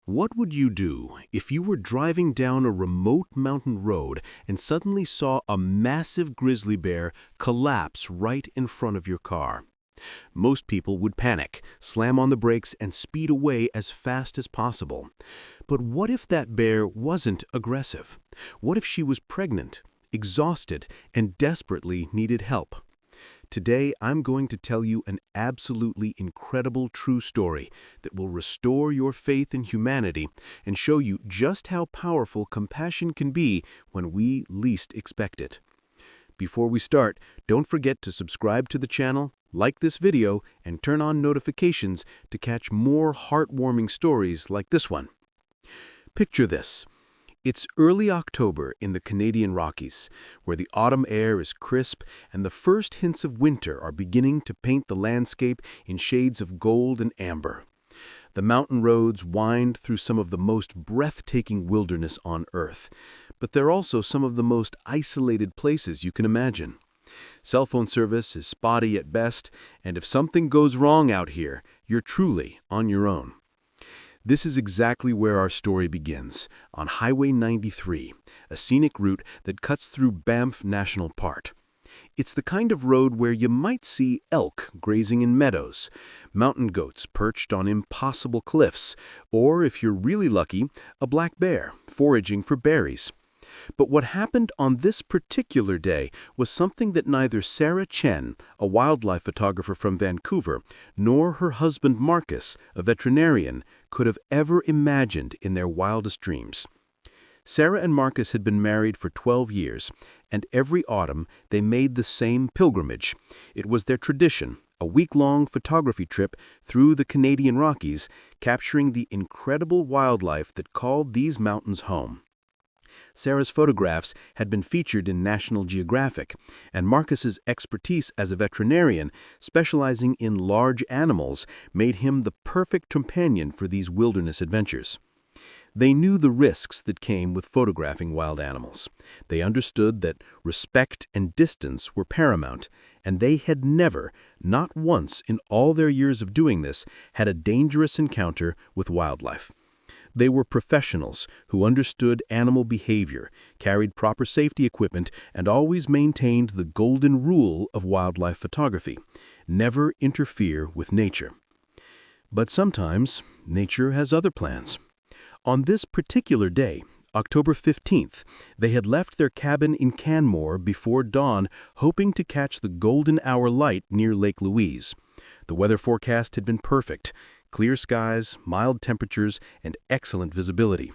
What would you do if you were driving down a remote mountain road and suddenly saw a massive grizzly bear collapse right in front of your car? Most people would panic, slam on the brakes, and speed away as fast as possible. But what if that bear wasn't aggressive? What if she was pregnant, exhausted, and desperately needed help? Today, I'm going to tell you an absolutely incredible true story that will restore your faith in humanity and show you just how powerful compassion can be when we least expect it. Before we start, don't forget to subscribe to the channel, like this video, and turn on notifications to catch more heartwarming stories like this one. Picture this. It's early October in the Canadian Rockies, where the autumn air is crisp and the first hints of winter are beginning to paint the landscape in shades of gold and amber. The mountain roads wind through some of the most breathtaking wilderness on Earth, but they're also some of the most isolated places you can imagine. Cell phone service is spotty at best, and if something goes wrong out here, you're truly on your own. This is exactly where our story begins, on Highway 93, a scenic route that cuts through Banff National Park. It's the kind of road where you might see elk grazing in meadows, mountain goats perched on impossible cliffs, or, if you're really lucky, a black bear foraging for berries. But what happened on this particular day was something that neither Sarah Chen, a wildlife photographer from Vancouver, nor her husband Marcus, a veterinarian, could have ever imagined in their wildest dreams. Sarah and Marcus had been married for 12 years, and every autumn they made the same pilgrimage. It was their tradition, a week-long photography trip through the Canadian Rockies, capturing the incredible wildlife that called these mountains home. Sarah's photographs had been featured in National Geographic, and Marcus's expertise as a veterinarian, specializing in large animals, made him the perfect companion for these wilderness adventures. They knew the risks that came with photographing wild animals. They understood that respect and distance were paramount, and they had never, not once in all their years of doing this, had a dangerous encounter with wildlife. They were professionals who understood animal behavior, carried proper safety equipment, and always maintained the golden rule of wildlife photography: never interfere with nature. But sometimes, nature has other plans. On this particular day, October 15th, they had left their cabin in Canmore before dawn, hoping to catch the golden hour light near Lake Louise. The weather forecast had been perfect: clear skies, mild temperatures, and excellent visibility.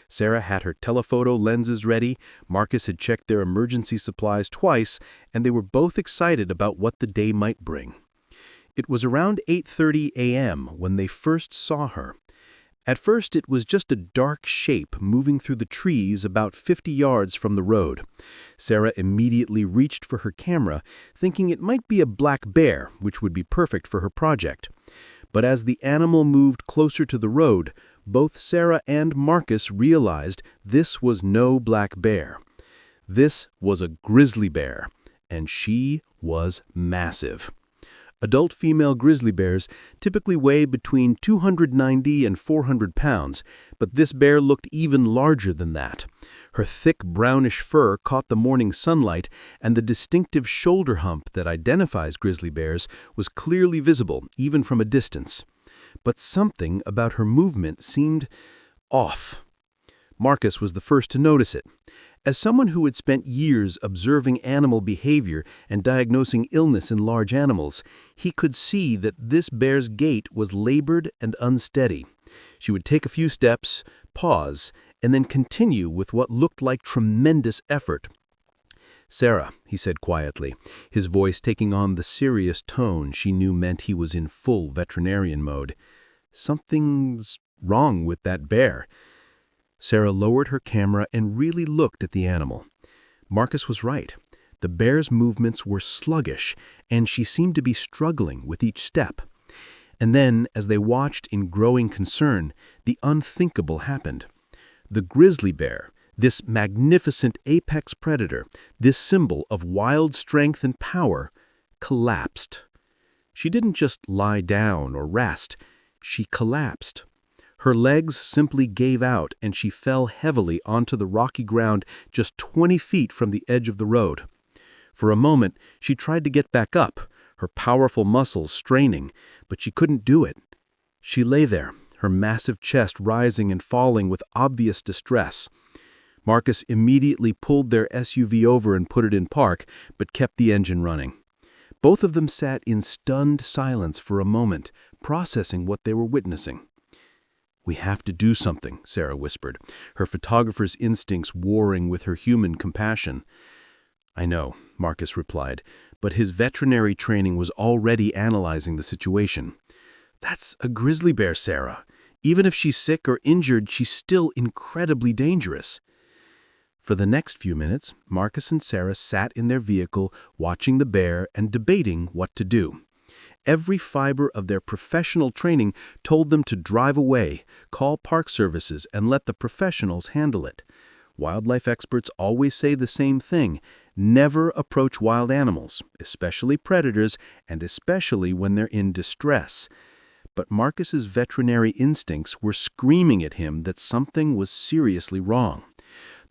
Sarah had her telephoto lenses ready, Marcus had checked their emergency supplies twice, and they were both excited about what the day might bring. It was around 8:30 a.m. when they first saw her. At first, it was just a dark shape moving through the trees about 50 yards from the road. Sarah immediately reached for her camera, thinking it might be a black bear, which would be perfect for her project. But as the animal moved closer to the road, both Sarah and Marcus realized this was no black bear. This was a grizzly bear, and she was massive. Adult female grizzly bears typically weigh between 290 and 400 pounds, but this bear looked even larger than that. Her thick brownish fur caught the morning sunlight, and the distinctive shoulder hump that identifies grizzly bears was clearly visible, even from a distance. But something about her movement seemed off. Marcus was the first to notice it. As someone who had spent years observing animal behavior and diagnosing illness in large animals, he could see that this bear's gait was labored and unsteady. She would take a few steps, pause, and then continue with what looked like tremendous effort. "Sarah," he said quietly, his voice taking on the serious tone she knew meant he was in full veterinarian mode. "Something's wrong with that bear." Sarah lowered her camera and really looked at the animal. Marcus was right. The bear's movements were sluggish, and she seemed to be struggling with each step. And then, as they watched in growing concern, the unthinkable happened. The grizzly bear, this magnificent apex predator, this symbol of wild strength and power, collapsed. She didn't just lie down or rest. She collapsed. Her legs simply gave out and she fell heavily onto the rocky ground just 20 feet from the edge of the road. For a moment, she tried to get back up, her powerful muscles straining, but she couldn't do it. She lay there, her massive chest rising and falling with obvious distress. Marcus immediately pulled their SUV over and put it in park, but kept the engine running. Both of them sat in stunned silence for a moment, processing what they were witnessing. "We have to do something," Sarah whispered, her photographer's instincts warring with her human compassion. "I know," Marcus replied, but his veterinary training was already analyzing the situation. "That's a grizzly bear, Sarah. Even if she's sick or injured, she's still incredibly dangerous." For the next few minutes, Marcus and Sarah sat in their vehicle, watching the bear and debating what to do. Every fiber of their professional training told them to drive away, call park services, and let the professionals handle it. Wildlife experts always say the same thing: never approach wild animals, especially predators, and especially when they're in distress. But Marcus's veterinary instincts were screaming at him that something was seriously wrong.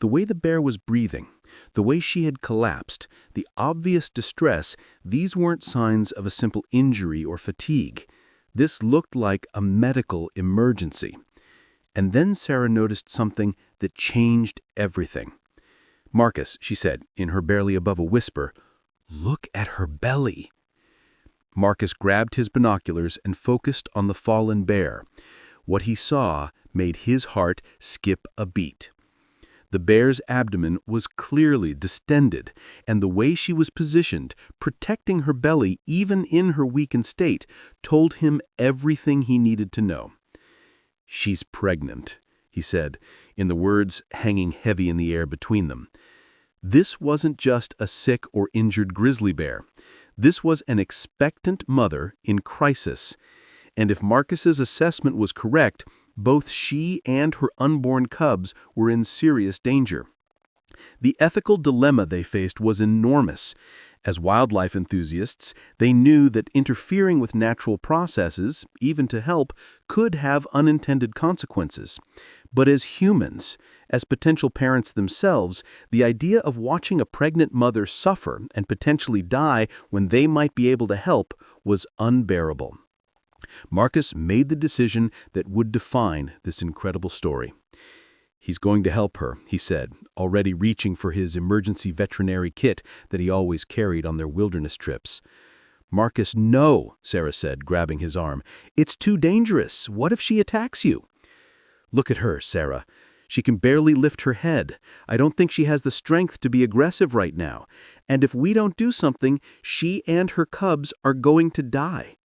The way the bear was breathing, the way she had collapsed, the obvious distress, these weren't signs of a simple injury or fatigue. This looked like a medical emergency. And then Sarah noticed something that changed everything. "Marcus," she said, in her barely above a whisper, "look at her belly." Marcus grabbed his binoculars and focused on the fallen bear. What he saw made his heart skip a beat. The bear's abdomen was clearly distended, and the way she was positioned, protecting her belly even in her weakened state, told him everything he needed to know. "She's pregnant," he said, in the words hanging heavy in the air between them. This wasn't just a sick or injured grizzly bear. This was an expectant mother in crisis. And if Marcus's assessment was correct, both she and her unborn cubs were in serious danger. The ethical dilemma they faced was enormous. As wildlife enthusiasts, they knew that interfering with natural processes, even to help, could have unintended consequences. But as humans, as potential parents themselves, the idea of watching a pregnant mother suffer and potentially die when they might be able to help was unbearable. Marcus made the decision that would define this incredible story. "He's going to help her," he said, already reaching for his emergency veterinary kit that he always carried on their wilderness trips. "Marcus, no," Sarah said, grabbing his arm. "It's too dangerous. What if she attacks you?" "Look at her, Sarah. She can barely lift her head. I don't think she has the strength to be aggressive right now. And if we don't do something, she and her cubs are going to die."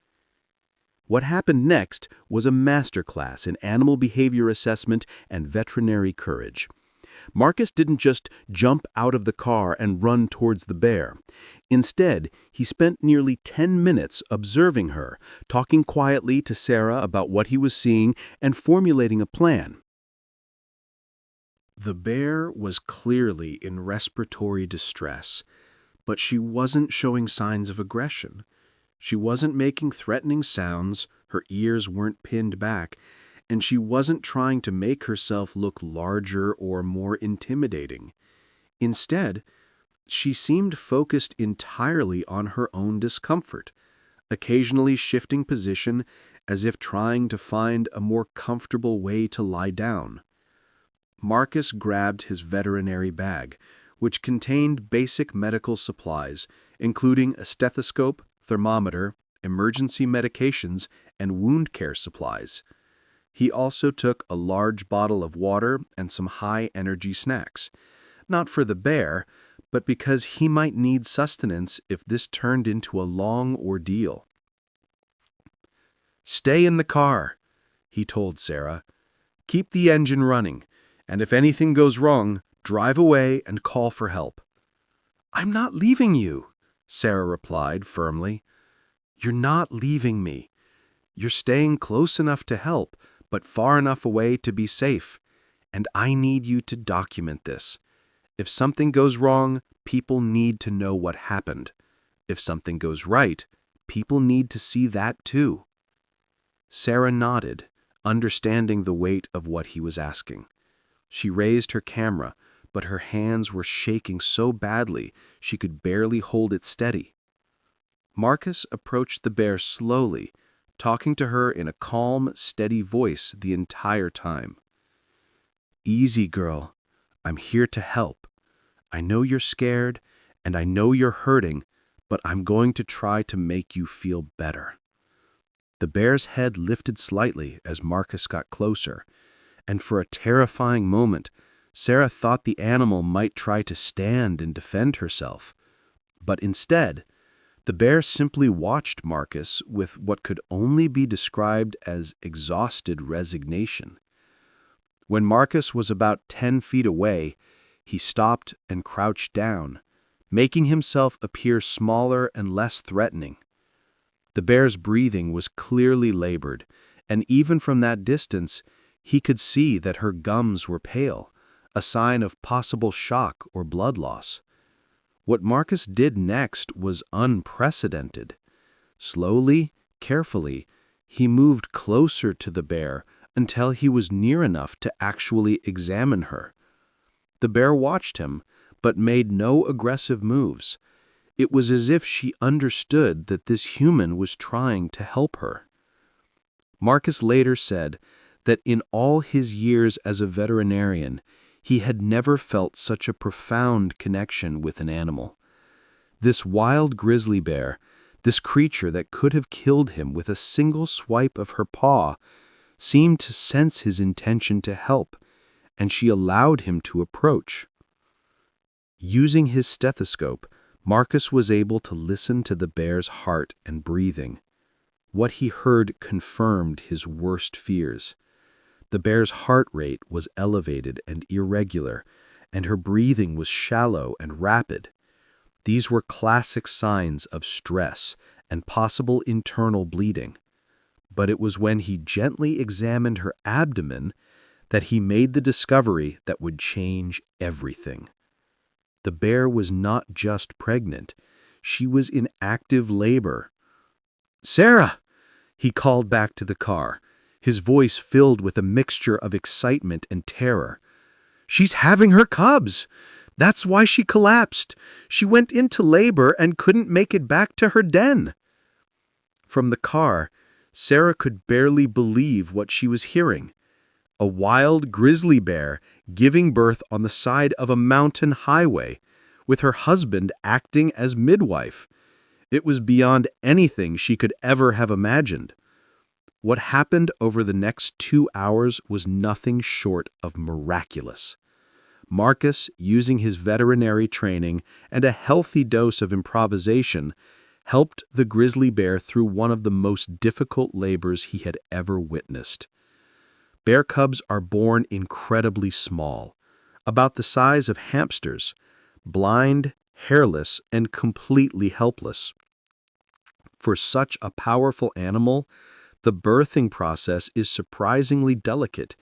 What happened next was a masterclass in animal behavior assessment and veterinary courage. Marcus didn't just jump out of the car and run towards the bear. Instead, he spent nearly 10 minutes observing her, talking quietly to Sarah about what he was seeing and formulating a plan. The bear was clearly in respiratory distress, but she wasn't showing signs of aggression. She wasn't making threatening sounds, her ears weren't pinned back, and she wasn't trying to make herself look larger or more intimidating. Instead, she seemed focused entirely on her own discomfort, occasionally shifting position as if trying to find a more comfortable way to lie down. Marcus grabbed his veterinary bag, which contained basic medical supplies, including a stethoscope, thermometer, emergency medications, and wound care supplies. He also took a large bottle of water and some high-energy snacks, not for the bear, but because he might need sustenance if this turned into a long ordeal. "Stay in the car," he told Sarah. "Keep the engine running, and if anything goes wrong, drive away and call for help." "I'm not leaving you," Sarah replied firmly. "You're not leaving me. You're staying close enough to help, but far enough away to be safe. And I need you to document this. If something goes wrong, people need to know what happened. If something goes right, people need to see that too." Sarah nodded, understanding the weight of what he was asking. She raised her camera, but her hands were shaking so badly she could barely hold it steady. Marcus approached the bear slowly, talking to her in a calm, steady voice the entire time. "Easy, girl. I'm here to help. I know you're scared, and I know you're hurting, but I'm going to try to make you feel better." The bear's head lifted slightly as Marcus got closer, and for a terrifying moment, Sarah thought the animal might try to stand and defend herself. But instead, the bear simply watched Marcus with what could only be described as exhausted resignation. When Marcus was about 10 feet away, he stopped and crouched down, making himself appear smaller and less threatening. The bear's breathing was clearly labored, and even from that distance, he could see that her gums were pale, a sign of possible shock or blood loss. What Marcus did next was unprecedented. Slowly, carefully, he moved closer to the bear until he was near enough to actually examine her. The bear watched him, but made no aggressive moves. It was as if she understood that this human was trying to help her. Marcus later said that in all his years as a veterinarian, he had never felt such a profound connection with an animal. This wild grizzly bear, this creature that could have killed him with a single swipe of her paw, seemed to sense his intention to help, and she allowed him to approach. Using his stethoscope, Marcus was able to listen to the bear's heart and breathing. What he heard confirmed his worst fears. The bear's heart rate was elevated and irregular, and her breathing was shallow and rapid. These were classic signs of stress and possible internal bleeding. But it was when he gently examined her abdomen that he made the discovery that would change everything. The bear was not just pregnant, she was in active labor. "Sarah!" he called back to the car, his voice filled with a mixture of excitement and terror. "She's having her cubs! That's why she collapsed. She went into labor and couldn't make it back to her den." From the car, Sarah could barely believe what she was hearing. A wild grizzly bear giving birth on the side of a mountain highway, with her husband acting as midwife. It was beyond anything she could ever have imagined. What happened over the next 2 hours was nothing short of miraculous. Marcus, using his veterinary training and a healthy dose of improvisation, helped the grizzly bear through one of the most difficult labors he had ever witnessed. Bear cubs are born incredibly small, about the size of hamsters, blind, hairless, and completely helpless. For such a powerful animal, the birthing process is surprisingly delicate,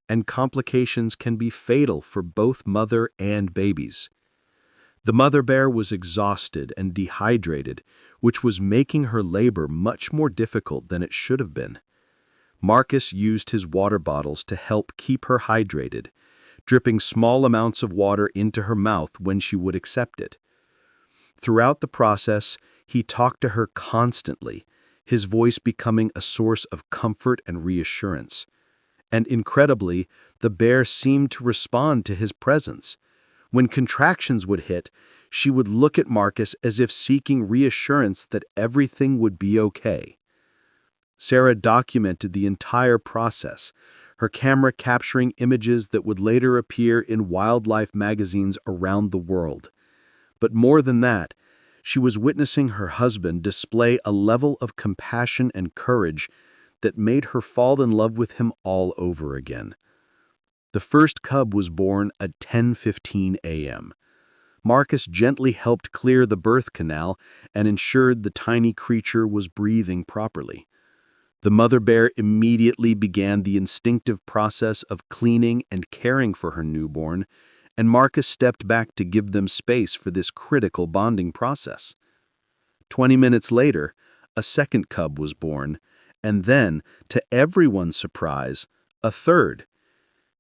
and complications can be fatal for both mother and babies. The mother bear was exhausted and dehydrated, which was making her labor much more difficult than it should have been. Marcus used his water bottles to help keep her hydrated, dripping small amounts of water into her mouth when she would accept it. Throughout the process, he talked to her constantly, his voice becoming a source of comfort and reassurance. And incredibly, the bear seemed to respond to his presence. When contractions would hit, she would look at Marcus as if seeking reassurance that everything would be okay. Sarah documented the entire process, her camera capturing images that would later appear in wildlife magazines around the world. But more than that, she was witnessing her husband display a level of compassion and courage that made her fall in love with him all over again. The first cub was born at 10:15 a.m. Marcus gently helped clear the birth canal and ensured the tiny creature was breathing properly. The mother bear immediately began the instinctive process of cleaning and caring for her newborn, and Marcus stepped back to give them space for this critical bonding process. 20 minutes later, a second cub was born, and then, to everyone's surprise, a third.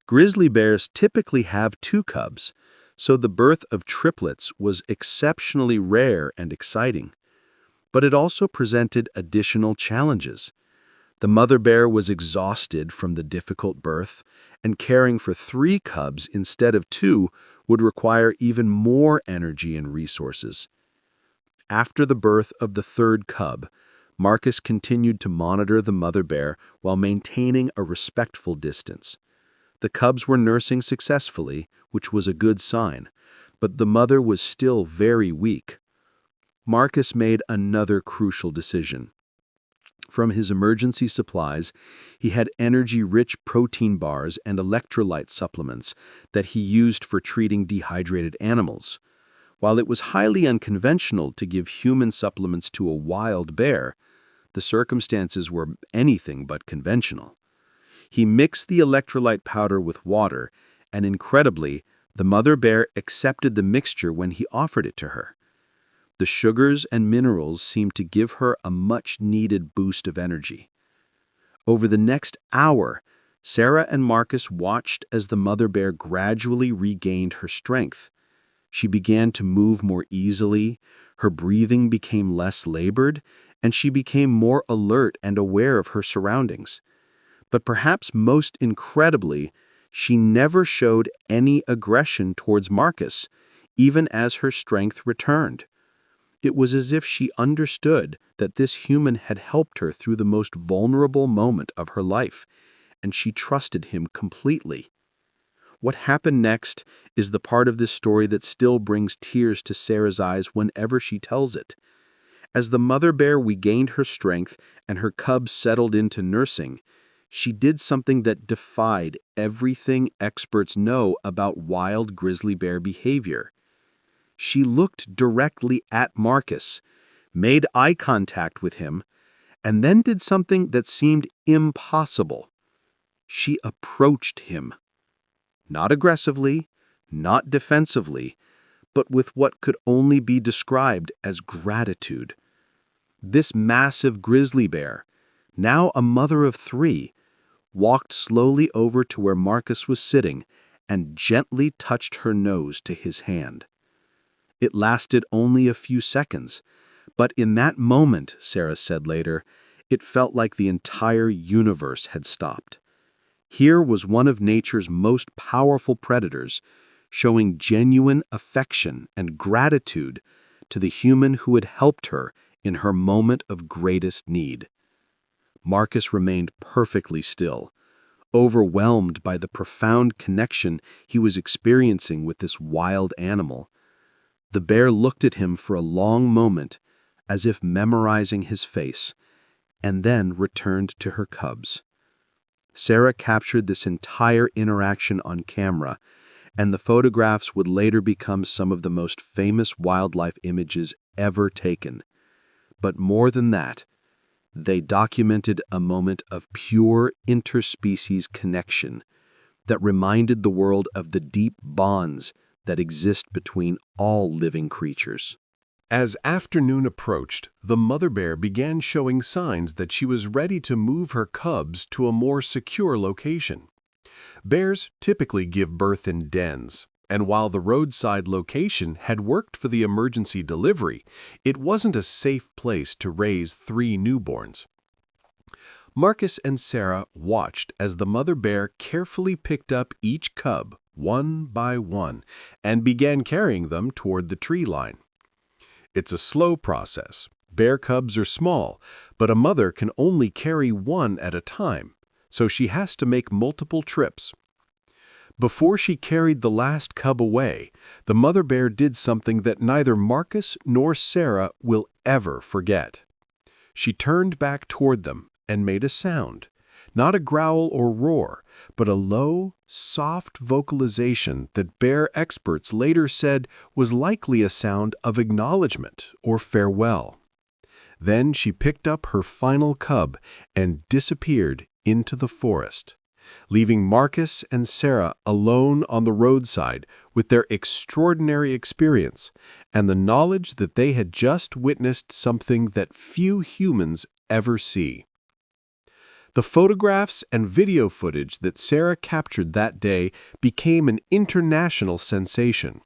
Grizzly bears typically have 2 cubs, so the birth of triplets was exceptionally rare and exciting. But it also presented additional challenges. The mother bear was exhausted from the difficult birth, and caring for 3 cubs instead of 2 would require even more energy and resources. After the birth of the 3rd cub, Marcus continued to monitor the mother bear while maintaining a respectful distance. The cubs were nursing successfully, which was a good sign, but the mother was still very weak. Marcus made another crucial decision. From his emergency supplies, he had energy-rich protein bars and electrolyte supplements that he used for treating dehydrated animals. While it was highly unconventional to give human supplements to a wild bear, the circumstances were anything but conventional. He mixed the electrolyte powder with water, and incredibly, the mother bear accepted the mixture when he offered it to her. The sugars and minerals seemed to give her a much-needed boost of energy. Over the next hour, Sarah and Marcus watched as the mother bear gradually regained her strength. She began to move more easily, her breathing became less labored, and she became more alert and aware of her surroundings. But perhaps most incredibly, she never showed any aggression towards Marcus, even as her strength returned. It was as if she understood that this human had helped her through the most vulnerable moment of her life, and she trusted him completely. What happened next is the part of this story that still brings tears to Sarah's eyes whenever she tells it. As the mother bear regained her strength and her cubs settled into nursing, she did something that defied everything experts know about wild grizzly bear behavior. She looked directly at Marcus, made eye contact with him, and then did something that seemed impossible. She approached him. Not aggressively, not defensively, but with what could only be described as gratitude. This massive grizzly bear, now a mother of 3, walked slowly over to where Marcus was sitting and gently touched her nose to his hand. It lasted only a few seconds, but in that moment, Sarah said later, it felt like the entire universe had stopped. Here was one of nature's most powerful predators, showing genuine affection and gratitude to the human who had helped her in her moment of greatest need. Marcus remained perfectly still, overwhelmed by the profound connection he was experiencing with this wild animal. The bear looked at him for a long moment, as if memorizing his face, and then returned to her cubs. Sarah captured this entire interaction on camera, and the photographs would later become some of the most famous wildlife images ever taken. But more than that, they documented a moment of pure interspecies connection that reminded the world of the deep bonds that exist between all living creatures. As afternoon approached, the mother bear began showing signs that she was ready to move her cubs to a more secure location. Bears typically give birth in dens, and while the roadside location had worked for the emergency delivery, it wasn't a safe place to raise 3 newborns. Marcus and Sarah watched as the mother bear carefully picked up each cub, one by one, and began carrying them toward the tree line. It's a slow process. Bear cubs are small, but a mother can only carry one at a time, so she has to make multiple trips. Before she carried the last cub away, the mother bear did something that neither Marcus nor Sarah will ever forget. She turned back toward them and made a sound, not a growl or roar, but a low, soft vocalization that bear experts later said was likely a sound of acknowledgement or farewell. Then she picked up her final cub and disappeared into the forest, leaving Marcus and Sarah alone on the roadside with their extraordinary experience and the knowledge that they had just witnessed something that few humans ever see. The photographs and video footage that Sarah captured that day became an international sensation.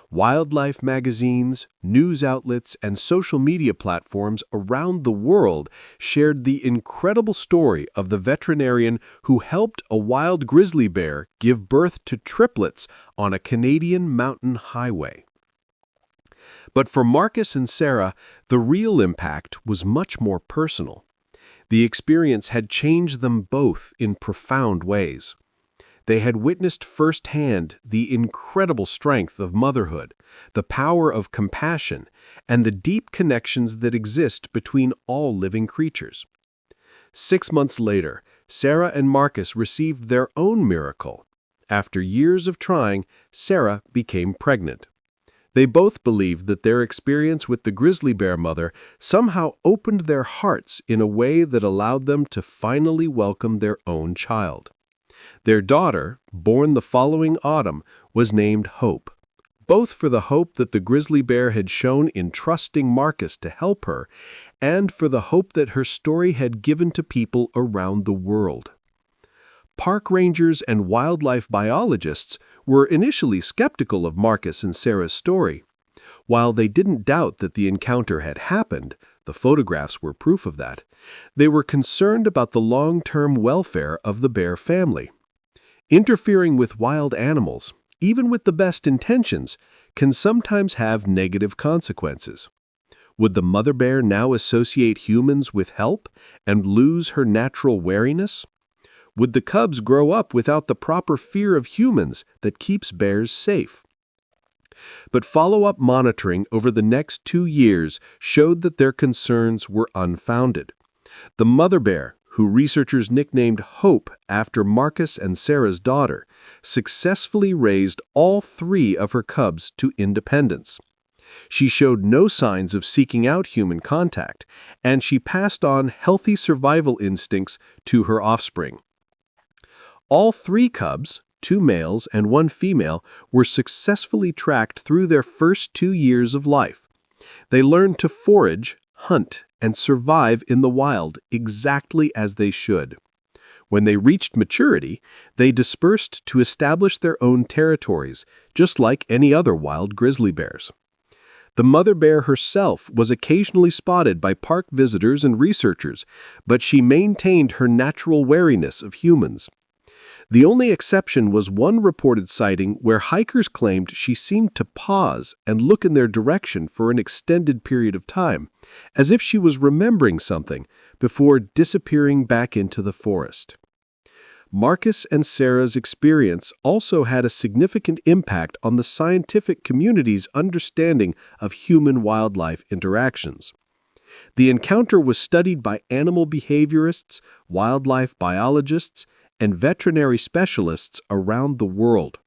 Wildlife magazines, news outlets, and social media platforms around the world shared the incredible story of the veterinarian who helped a wild grizzly bear give birth to triplets on a Canadian mountain highway. But for Marcus and Sarah, the real impact was much more personal. The experience had changed them both in profound ways. They had witnessed firsthand the incredible strength of motherhood, the power of compassion, and the deep connections that exist between all living creatures. 6 months later, Sarah and Marcus received their own miracle. After years of trying, Sarah became pregnant. They both believed that their experience with the grizzly bear mother somehow opened their hearts in a way that allowed them to finally welcome their own child. Their daughter, born the following autumn, was named Hope, both for the hope that the grizzly bear had shown in trusting Marcus to help her, and for the hope that her story had given to people around the world. Park rangers and wildlife biologists were initially skeptical of Marcus and Sarah's story. While they didn't doubt that the encounter had happened, the photographs were proof of that, they were concerned about the long-term welfare of the bear family. Interfering with wild animals, even with the best intentions, can sometimes have negative consequences. Would the mother bear now associate humans with help and lose her natural wariness? Would the cubs grow up without the proper fear of humans that keeps bears safe? But follow-up monitoring over the next 2 years showed that their concerns were unfounded. The mother bear, who researchers nicknamed Hope after Marcus and Sarah's daughter, successfully raised all 3 of her cubs to independence. She showed no signs of seeking out human contact, and she passed on healthy survival instincts to her offspring. All 3 cubs, 2 males and 1 female, were successfully tracked through their first 2 years of life. They learned to forage, hunt, and survive in the wild exactly as they should. When they reached maturity, they dispersed to establish their own territories, just like any other wild grizzly bears. The mother bear herself was occasionally spotted by park visitors and researchers, but she maintained her natural wariness of humans. The only exception was one reported sighting where hikers claimed she seemed to pause and look in their direction for an extended period of time, as if she was remembering something, before disappearing back into the forest. Marcus and Sarah's experience also had a significant impact on the scientific community's understanding of human-wildlife interactions. The encounter was studied by animal behaviorists, wildlife biologists, and veterinary specialists around the world.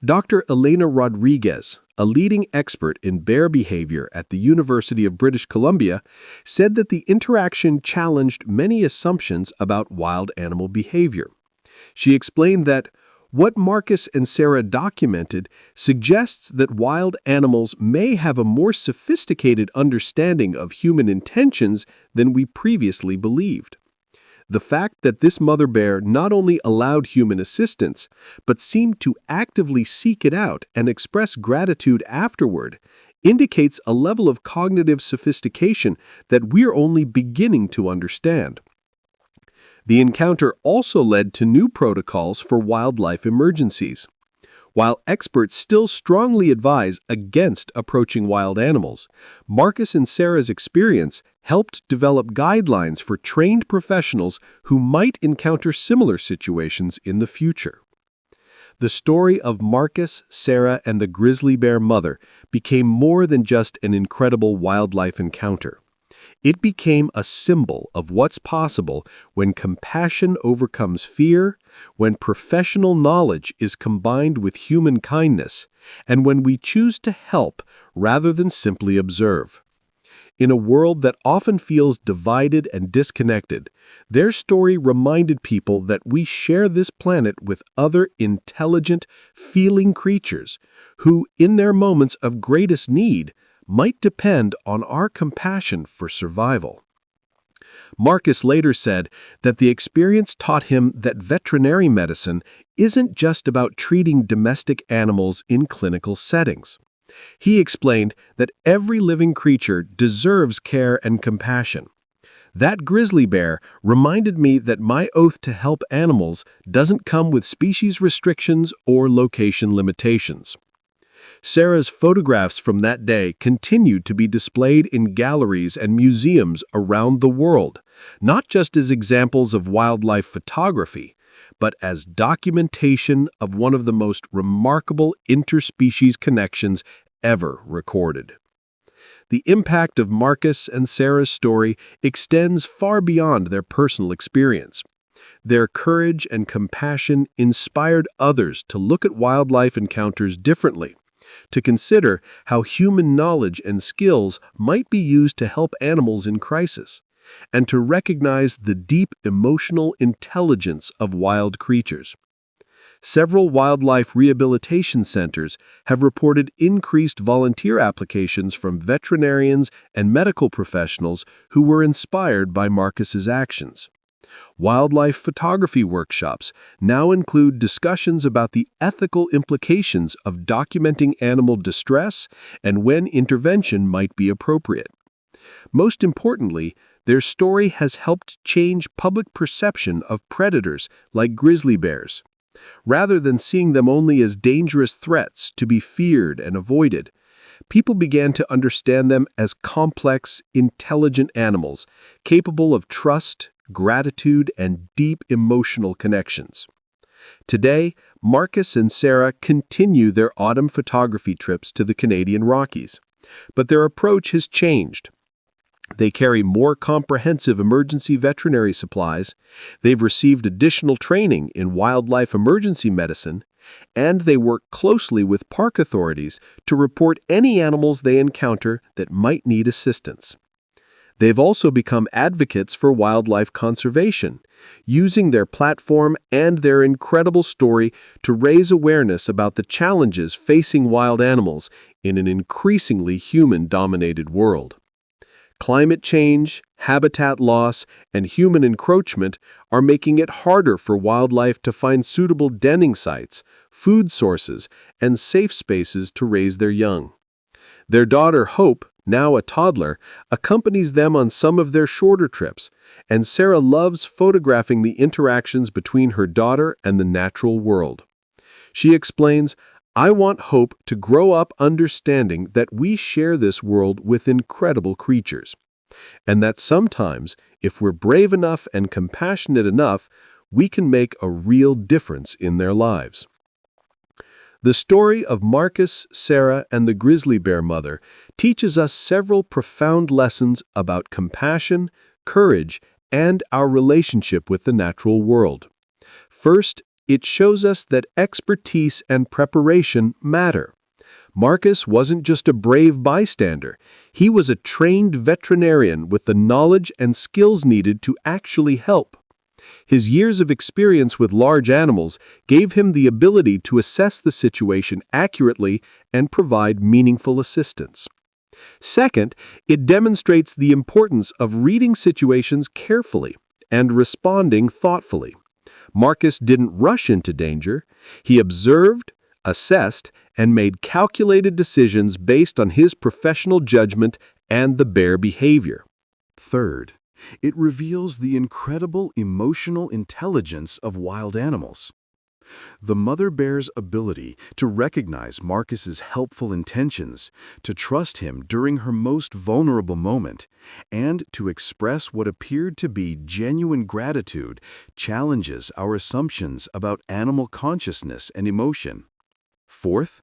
Dr. Elena Rodriguez, a leading expert in bear behavior at the University of British Columbia, said that the interaction challenged many assumptions about wild animal behavior. She explained that what Marcus and Sarah documented suggests that wild animals may have a more sophisticated understanding of human intentions than we previously believed. The fact that this mother bear not only allowed human assistance, but seemed to actively seek it out and express gratitude afterward, indicates a level of cognitive sophistication that we're only beginning to understand. The encounter also led to new protocols for wildlife emergencies. While experts still strongly advise against approaching wild animals, Marcus and Sarah's experience helped develop guidelines for trained professionals who might encounter similar situations in the future. The story of Marcus, Sarah, and the grizzly bear mother became more than just an incredible wildlife encounter. It became a symbol of what's possible when compassion overcomes fear, when professional knowledge is combined with human kindness, and when we choose to help rather than simply observe. In a world that often feels divided and disconnected, their story reminded people that we share this planet with other intelligent, feeling creatures who, in their moments of greatest need, might depend on our compassion for survival. Marcus later said that the experience taught him that veterinary medicine isn't just about treating domestic animals in clinical settings. He explained that every living creature deserves care and compassion. That grizzly bear reminded me that my oath to help animals doesn't come with species restrictions or location limitations. Sarah's photographs from that day continued to be displayed in galleries and museums around the world, not just as examples of wildlife photography, but as documentation of one of the most remarkable interspecies connections ever recorded. The impact of Marcus and Sarah's story extends far beyond their personal experience. Their courage and compassion inspired others to look at wildlife encounters differently, to consider how human knowledge and skills might be used to help animals in crisis, and to recognize the deep emotional intelligence of wild creatures. Several wildlife rehabilitation centers have reported increased volunteer applications from veterinarians and medical professionals who were inspired by Marcus's actions. Wildlife photography workshops now include discussions about the ethical implications of documenting animal distress and when intervention might be appropriate. Most importantly, their story has helped change public perception of predators like grizzly bears. Rather than seeing them only as dangerous threats to be feared and avoided, people began to understand them as complex, intelligent animals capable of trust, gratitude, and deep emotional connections. Today, Marcus and Sarah continue their autumn photography trips to the Canadian Rockies, but their approach has changed. They carry more comprehensive emergency veterinary supplies, they've received additional training in wildlife emergency medicine, and they work closely with park authorities to report any animals they encounter that might need assistance. They've also become advocates for wildlife conservation, using their platform and their incredible story to raise awareness about the challenges facing wild animals in an increasingly human-dominated world. Climate change, habitat loss, and human encroachment are making it harder for wildlife to find suitable denning sites, food sources, and safe spaces to raise their young. Their daughter, Hope, now a toddler, accompanies them on some of their shorter trips, and Sarah loves photographing the interactions between her daughter and the natural world. She explains, "I want Hope to grow up understanding that we share this world with incredible creatures, and that sometimes, if we're brave enough and compassionate enough, we can make a real difference in their lives." The story of Marcus, Sarah, and the grizzly bear mother teaches us several profound lessons about compassion, courage, and our relationship with the natural world. First, it shows us that expertise and preparation matter. Marcus wasn't just a brave bystander. He was a trained veterinarian with the knowledge and skills needed to actually help. His years of experience with large animals gave him the ability to assess the situation accurately and provide meaningful assistance. Second, it demonstrates the importance of reading situations carefully and responding thoughtfully. Marcus didn't rush into danger. He observed, assessed, and made calculated decisions based on his professional judgment and the bear behavior. Third, it reveals the incredible emotional intelligence of wild animals. The mother bear's ability to recognize Marcus's helpful intentions, to trust him during her most vulnerable moment, and to express what appeared to be genuine gratitude challenges our assumptions about animal consciousness and emotion. Fourth,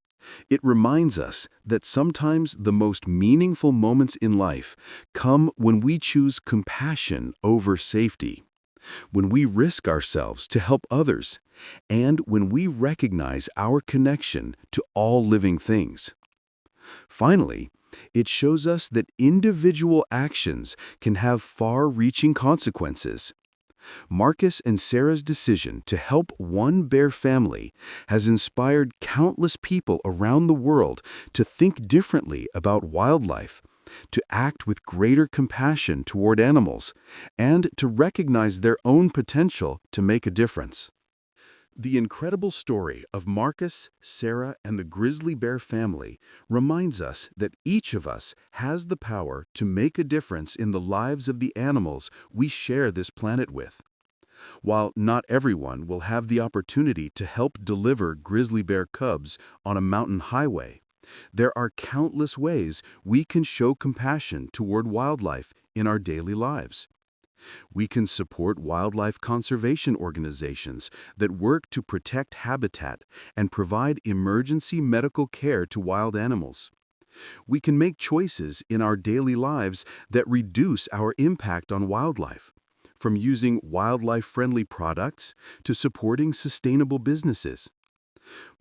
it reminds us that sometimes the most meaningful moments in life come when we choose compassion over safety, when we risk ourselves to help others, and when we recognize our connection to all living things. Finally, it shows us that individual actions can have far-reaching consequences. Marcus and Sarah's decision to help one bear family has inspired countless people around the world to think differently about wildlife to act with greater compassion toward animals, and to recognize their own potential to make a difference. The incredible story of Marcus, Sarah, and the grizzly bear family reminds us that each of us has the power to make a difference in the lives of the animals we share this planet with. While not everyone will have the opportunity to help deliver grizzly bear cubs on a mountain highway, there are countless ways we can show compassion toward wildlife in our daily lives. We can support wildlife conservation organizations that work to protect habitat and provide emergency medical care to wild animals. We can make choices in our daily lives that reduce our impact on wildlife, from using wildlife-friendly products to supporting sustainable businesses.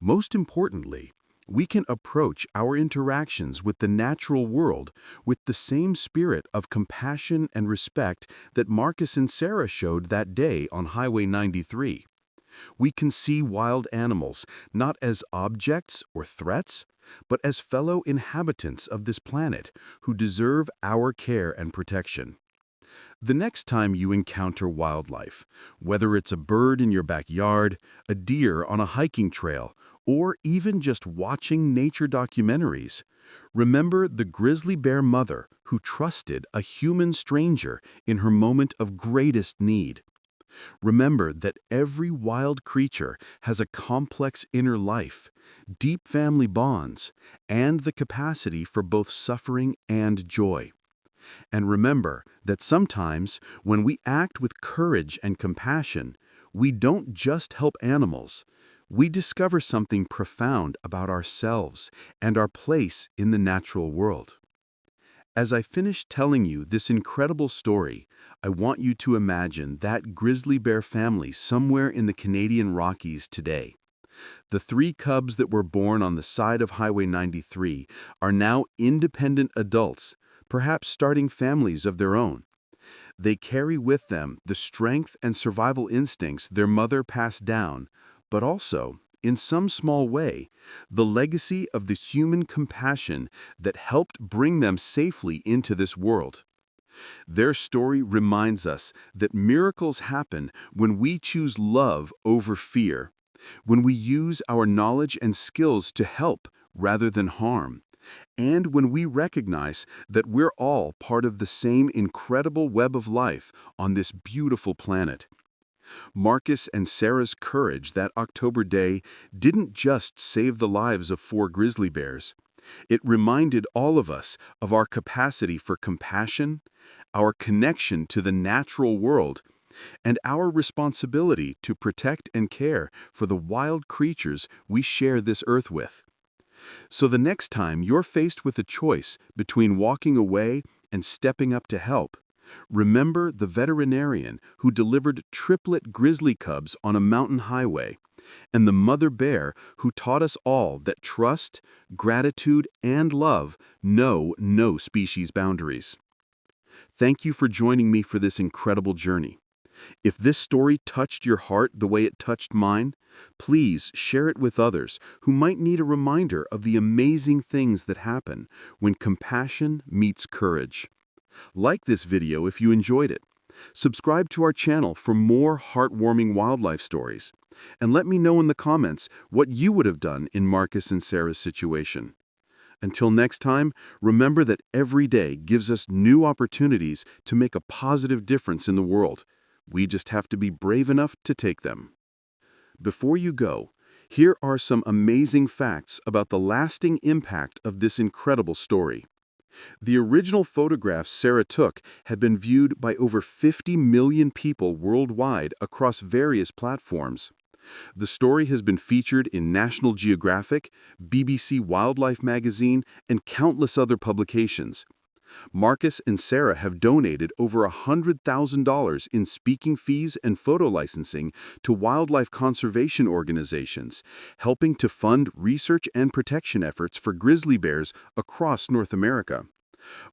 Most importantly, we can approach our interactions with the natural world with the same spirit of compassion and respect that Marcus and Sarah showed that day on Highway 93. We can see wild animals not as objects or threats, but as fellow inhabitants of this planet who deserve our care and protection. The next time you encounter wildlife, whether it's a bird in your backyard, a deer on a hiking trail, or even just watching nature documentaries, remember the grizzly bear mother who trusted a human stranger in her moment of greatest need. Remember that every wild creature has a complex inner life, deep family bonds, and the capacity for both suffering and joy. And remember that sometimes, when we act with courage and compassion, we don't just help animals. We discover something profound about ourselves and our place in the natural world. As I finish telling you this incredible story, I want you to imagine that grizzly bear family somewhere in the Canadian Rockies today. The 3 cubs that were born on the side of Highway 93 are now independent adults, perhaps starting families of their own. They carry with them the strength and survival instincts their mother passed down, but also, in some small way, the legacy of the human compassion that helped bring them safely into this world. Their story reminds us that miracles happen when we choose love over fear, when we use our knowledge and skills to help rather than harm, and when we recognize that we're all part of the same incredible web of life on this beautiful planet. Marcus and Sarah's courage that October day didn't just save the lives of 4 grizzly bears. It reminded all of us of our capacity for compassion, our connection to the natural world, and our responsibility to protect and care for the wild creatures we share this earth with. So the next time you're faced with a choice between walking away and stepping up to help, remember the veterinarian who delivered triplet grizzly cubs on a mountain highway, and the mother bear who taught us all that trust, gratitude, and love know no species boundaries. Thank you for joining me for this incredible journey. If this story touched your heart the way it touched mine, please share it with others who might need a reminder of the amazing things that happen when compassion meets courage. Like this video if you enjoyed it. Subscribe to our channel for more heartwarming wildlife stories. And let me know in the comments what you would have done in Marcus and Sarah's situation. Until next time, remember that every day gives us new opportunities to make a positive difference in the world. We just have to be brave enough to take them. Before you go, here are some amazing facts about the lasting impact of this incredible story. The original photographs Sarah took had been viewed by over 50 million people worldwide across various platforms. The story has been featured in National Geographic, BBC Wildlife Magazine, and countless other publications. Marcus and Sarah have donated over $100,000 in speaking fees and photo licensing to wildlife conservation organizations, helping to fund research and protection efforts for grizzly bears across North America.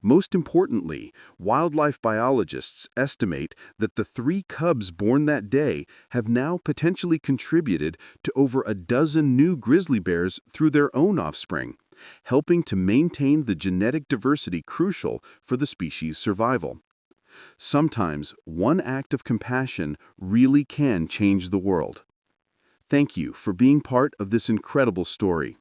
Most importantly, wildlife biologists estimate that the 3 cubs born that day have now potentially contributed to over a dozen new grizzly bears through their own offspring, helping to maintain the genetic diversity crucial for the species' survival. Sometimes, one act of compassion really can change the world. Thank you for being part of this incredible story.